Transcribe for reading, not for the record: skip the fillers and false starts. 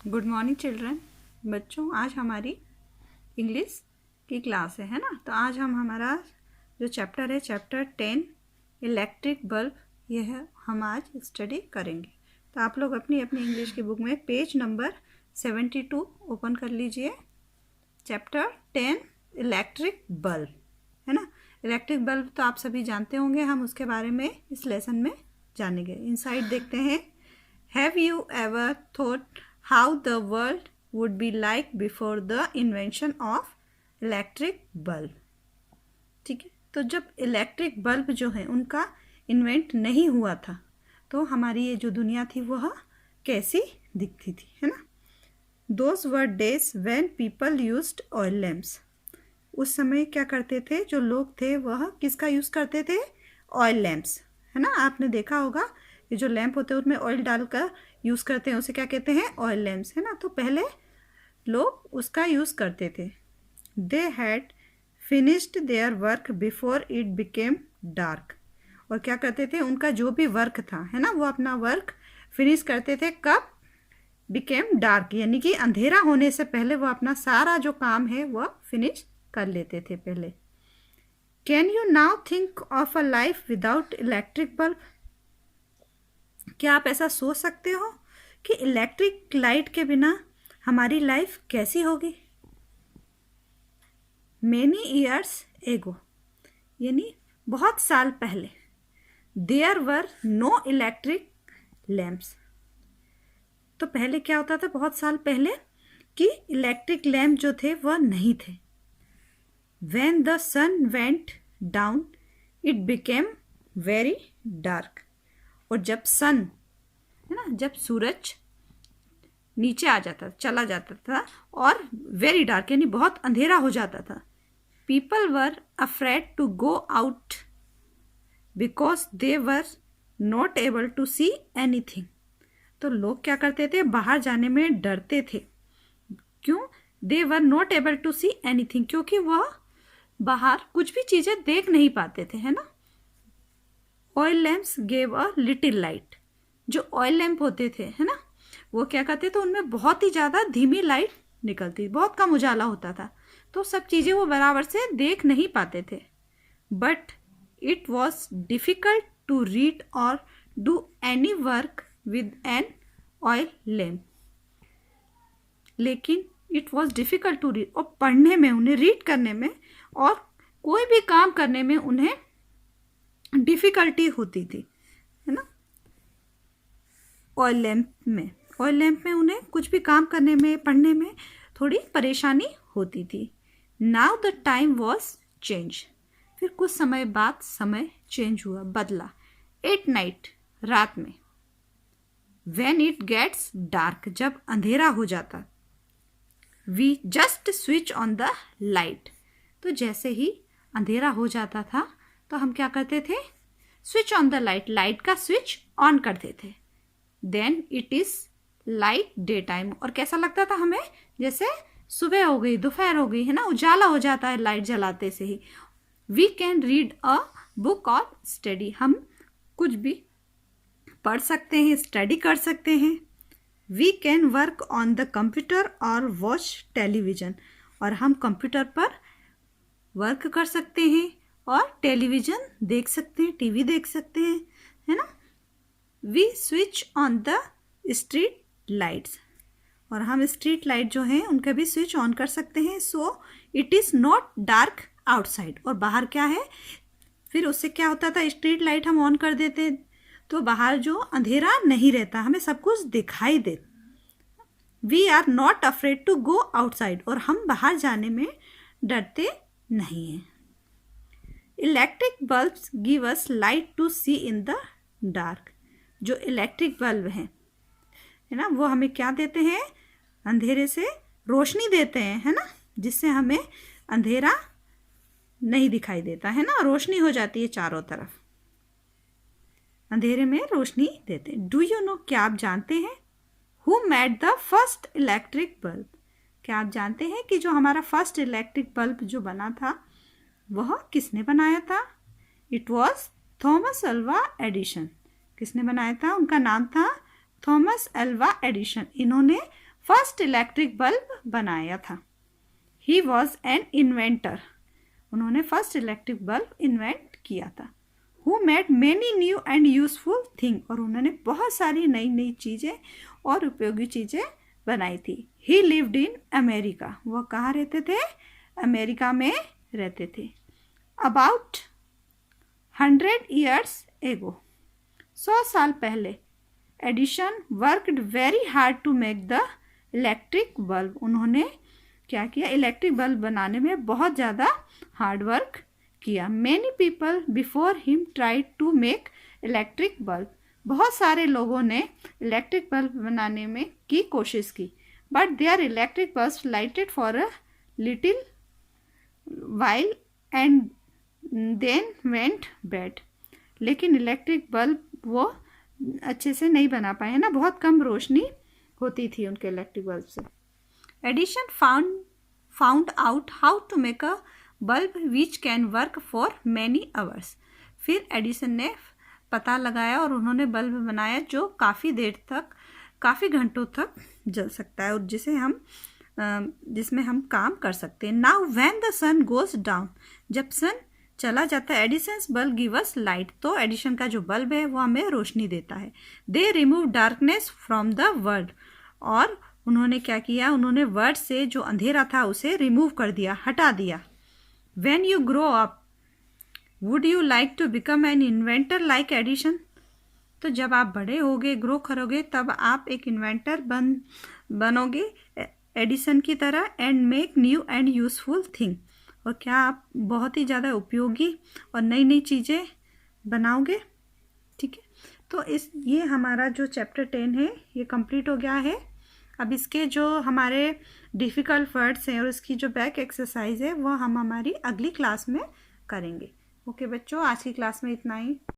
Good morning children. बच्चों, आज हमारी इंग्लिश की क्लास है ना। तो आज हमारा जो चैप्टर है, चैप्टर 10 इलेक्ट्रिक बल्ब, यह हम आज स्टडी करेंगे। तो आप लोग अपनी अपनी इंग्लिश की बुक में पेज नंबर 72 ओपन कर लीजिए। चैप्टर 10 इलेक्ट्रिक बल्ब है ना। इलेक्ट्रिक बल्ब तो आप सभी जानते होंगे, हम उसके बारे में इस लेसन में जानेंगे। इनसाइड देखते हैं। Have you ever thought how the world would be like before the invention of electric bulb। ठीक है, तो जब इलेक्ट्रिक बल्ब जो है उनका इन्वेंट नहीं हुआ था तो हमारी ये जो दुनिया थी वह कैसी दिखती थी, है ना। Those were days when people used oil lamps। उस समय क्या करते थे जो लोग थे, वह किसका यूज़ करते थे? ऑयल लैम्प्स, है ना। आपने देखा होगा ये जो लैंप होते हैं उसमें ऑयल डालकर यूज़ करते हैं, उसे क्या कहते हैं? ऑयल लैम्प्स, है ना। तो पहले लोग उसका यूज़ करते थे। They had finished their work before it became dark. और क्या करते थे? उनका जो भी वर्क था, है ना, वो अपना वर्क फिनिश करते थे कब? बिकेम डार्क, यानी कि अंधेरा होने से पहले वो अपना सारा जो काम है वह फिनिश कर लेते थे पहले। Can you now think of a life without electric bulb. क्या आप ऐसा सोच सकते हो कि इलेक्ट्रिक लाइट के बिना हमारी लाइफ कैसी होगी? मैनी ईयर्स एगो, यानी बहुत साल पहले, there were no electric lamps. तो पहले क्या होता था बहुत साल पहले कि इलेक्ट्रिक लैम्प जो थे वह नहीं थे। When the sun went down it became very dark. और जब सन, है ना, जब सूरज नीचे आ जाता, चला जाता था और वेरी डार्क यानी बहुत अंधेरा हो जाता था। People were afraid to go out because they were not able to see anything. तो लोग क्या करते थे? बाहर जाने में डरते थे। क्यों? They were not able to see anything, क्योंकि वह बाहर कुछ भी चीज़ें देख नहीं पाते थे, है ना। Oil lamps gave a little light. जो ऑयल लैम्प होते थे, है ना, वो क्या करते थे? उनमें बहुत ही ज़्यादा धीमी लाइट निकलती, बहुत कम उजाला होता था, तो सब चीज़ें वो बराबर से देख नहीं पाते थे। But it was difficult to read और do any work with an oil lamp. लेकिन it was difficult to read, और पढ़ने में, उन्हें रीड करने में और कोई भी काम करने में उन्हें डिफ़िकल्टी होती थी, है ना। ऑयल लैम्प में उन्हें कुछ भी काम करने में, पढ़ने में थोड़ी परेशानी होती थी। Now the time was change. फिर कुछ समय बाद समय चेंज हुआ, बदला। एट नाइट, रात में। व्हेन इट गेट्स डार्क, जब अंधेरा हो जाता। We just switch on the light. तो जैसे ही अंधेरा हो जाता था तो हम क्या करते थे? Switch on the light, light का स्विच ऑन करते थे। Then it is light day time. और कैसा लगता था हमें? जैसे सुबह हो गई, दोपहर हो गई, है ना, उजाला हो जाता है लाइट जलाते से ही। We can read a book और स्टडी। हम कुछ भी पढ़ सकते हैं, स्टडी कर सकते हैं। We can work on the computer और वॉच टेलीविज़न। और हम कंप्यूटर पर वर्क कर सकते हैं और टेलीविज़न देख सकते हैं, टीवी देख सकते हैं, है ना। We switch on the street lights. और हम स्ट्रीट लाइट जो हैं उनका भी स्विच ऑन कर सकते हैं। So it is not dark outside. और बाहर क्या है? फिर उससे क्या होता था? स्ट्रीट लाइट हम ऑन कर देते तो बाहर जो अंधेरा नहीं रहता, हमें सब कुछ दिखाई दे। We are not afraid to go outside. और हम बाहर जाने में डरते नहीं हैं। Electric bulbs give us light to see in the dark. जो इलेक्ट्रिक बल्ब हैं, है ना, वो हमें क्या देते हैं? अंधेरे से रोशनी देते हैं, है ना, जिससे हमें अंधेरा नहीं दिखाई देता, है ना, रोशनी हो जाती है चारों तरफ। अंधेरे में रोशनी देते हैं। डू यू नो, क्या आप जानते हैं? Who made the first electric bulb. क्या आप जानते हैं कि जो हमारा फर्स्ट इलेक्ट्रिक बल्ब जो बना था वह किसने बनाया था? It was Thomas Alva Edison. किसने बनाया था? उनका नाम था थॉमस अल्वा एडिसन। इन्होंने फर्स्ट इलेक्ट्रिक बल्ब बनाया था। ही वॉज एन इन्वेंटर, उन्होंने फर्स्ट इलेक्ट्रिक बल्ब इन्वेंट किया था। Who made many new and useful thing, और उन्होंने बहुत सारी नई नई चीज़ें और उपयोगी चीज़ें बनाई थी। ही लिव्ड इन अमेरिका, वह कहाँ रहते थे? अमेरिका में रहते थे। अबाउट 100 years एगो, 100 साल पहले, Edison worked very hard to make the electric bulb, उन्होंने क्या किया? इलेक्ट्रिक बल्ब बनाने में बहुत ज़्यादा हार्ड वर्क किया। Many people before him tried to make electric bulb, बहुत सारे लोगों ने इलेक्ट्रिक बल्ब बनाने में की कोशिश की। But their electric bulb lighted for a little while and then went bad, लेकिन इलेक्ट्रिक बल्ब वो अच्छे से नहीं बना पाए ना, बहुत कम रोशनी होती थी उनके इलेक्ट्रिक बल्ब से। Edison found out how to make a bulb which can work for many hours, फिर एडिसन ने पता लगाया और उन्होंने बल्ब बनाया जो काफ़ी देर तक, काफ़ी घंटों तक जल सकता है और जिसमें हम काम कर सकते हैं। Now when the sun goes down, जब सन चला जाता है, Edison's bulb give us light, तो एडिसन का जो बल्ब है वो हमें रोशनी देता है। They remove darkness from the world, और उन्होंने क्या किया? उन्होंने वर्ल्ड से जो अंधेरा था उसे रिमूव कर दिया, हटा दिया। When you grow up would you like to become an inventor like Edison, तो जब आप बड़े होगे, ग्रो करोगे, तब आप एक इन्वेंटर बनोगे एडिसन की तरह, and make new and useful thing, और क्या आप बहुत ही ज़्यादा उपयोगी और नई नई चीज़ें बनाओगे। ठीक है, तो ये हमारा जो चैप्टर 10 है ये कंप्लीट हो गया है। अब इसके जो हमारे डिफ़िकल्ट वर्ड्स हैं और इसकी जो बैक एक्सरसाइज है वो हम हमारी अगली क्लास में करेंगे। ओके बच्चों, आज की क्लास में इतना ही।